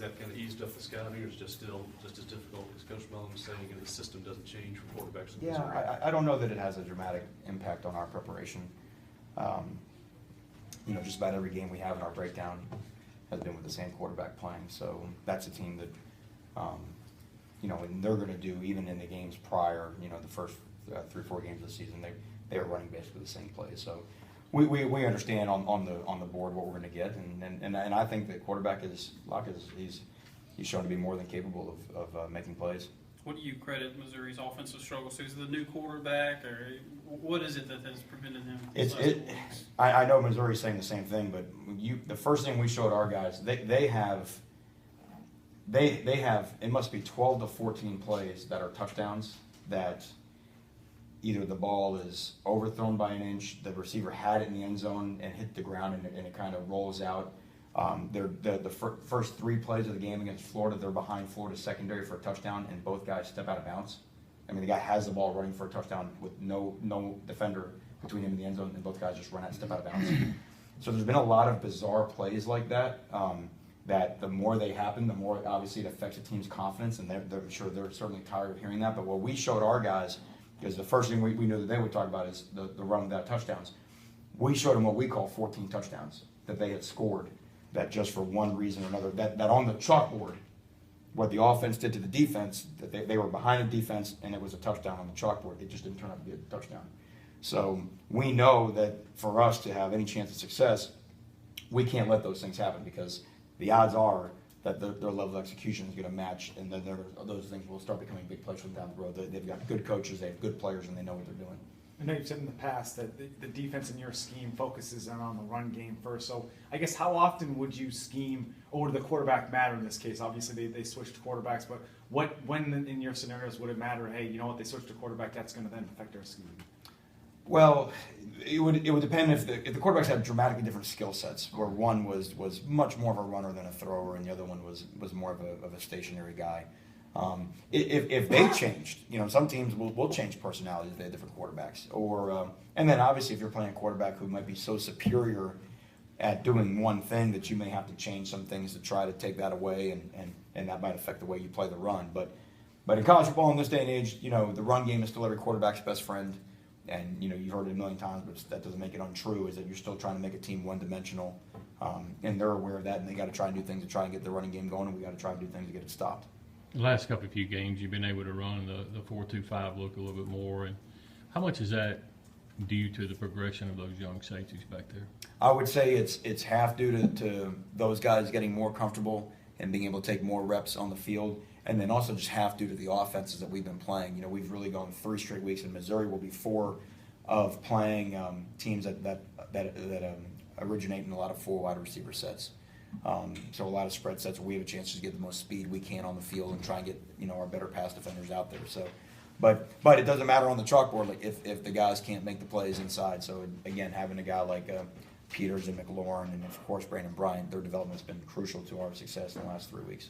that kind of eased up the scouting, or is it just still just as difficult as Coach Mellon was saying, and the system doesn't change for quarterbacks in Missouri? Yeah, I don't know that it has a dramatic impact on our preparation. Just about every game we have in our breakdown has been with the same quarterback playing. So that's a team that, and they're going to do, even in the games prior, the first 3-4 games of the season, they are running basically the same plays. So we understand on the board what we're going to get, and I think that quarterback he's shown to be more than capable of making plays. What do you credit Missouri's offensive struggles to? Is it the new quarterback, or what is it that has prevented him? I know Missouri's saying the same thing, but the first thing we showed our guys, they have it must be 12 to 14 plays that are touchdowns that either the ball is overthrown by an inch, the receiver had it in the end zone and hit the ground, and it kind of rolls out. The first 3 plays of the game against Florida, they're behind Florida's secondary for a touchdown, and both guys step out of bounds. I mean, the guy has the ball running for a touchdown with no defender between him and the end zone, and both guys just run out and step out of bounds. So there's been a lot of bizarre plays like that. That the more they happen, the more obviously it affects a team's confidence, and I'm sure they're certainly tired of hearing that. But what we showed our guys, because the first thing we knew that they would talk about is the run without touchdowns. We showed them what we call 14 touchdowns that they had scored, that just for one reason or another, that on the chalkboard, what the offense did to the defense, that they were behind the defense and it was a touchdown on the chalkboard. It just didn't turn out to be a touchdown. So we know that for us to have any chance of success, we can't let those things happen, because the odds are that their level of execution is going to match, and then those things will start becoming big plays from down the road. They've got good coaches, they have good players, and they know what they're doing. I know you've said in the past that the defense in your scheme focuses on the run game first. So I guess how often would you scheme, or would the quarterback matter in this case? Obviously they switched quarterbacks, but when in your scenarios would it matter, hey, you know what, they switched to quarterback, that's going to then affect our scheme? Well, it would depend if the quarterbacks had dramatically different skill sets, where one was much more of a runner than a thrower, and the other one was more of a stationary guy. If they changed, some teams will change personalities if they have different quarterbacks. And then obviously if you're playing a quarterback who might be so superior at doing one thing that you may have to change some things to try to take that away, and that might affect the way you play the run. But in college football in this day and age, the run game is still every quarterback's best friend. And you've heard it a million times, but that doesn't make it untrue, is that you're still trying to make a team one-dimensional. And they're aware of that, and they got to try and do things to try and get the running game going, and we got to try and do things to get it stopped. The last few games, you've been able to run the 4-2-5 look a little bit more. And how much is that due to the progression of those young safeties back there? I would say it's half due to those guys getting more comfortable and being able to take more reps on the field, and then also just half due to the offenses that we've been playing. We've really gone 3 straight weeks in Missouri. Will be 4 of playing teams that originate in a lot of 4 wide receiver sets. So a lot of spread sets where we have a chance to get the most speed we can on the field and try and get our better pass defenders out there. So, but it doesn't matter on the chalkboard, like if the guys can't make the plays inside. So again, having a guy like Peters and McLaurin, and of course Brandon Bryant, their development's been crucial to our success in the last 3 weeks.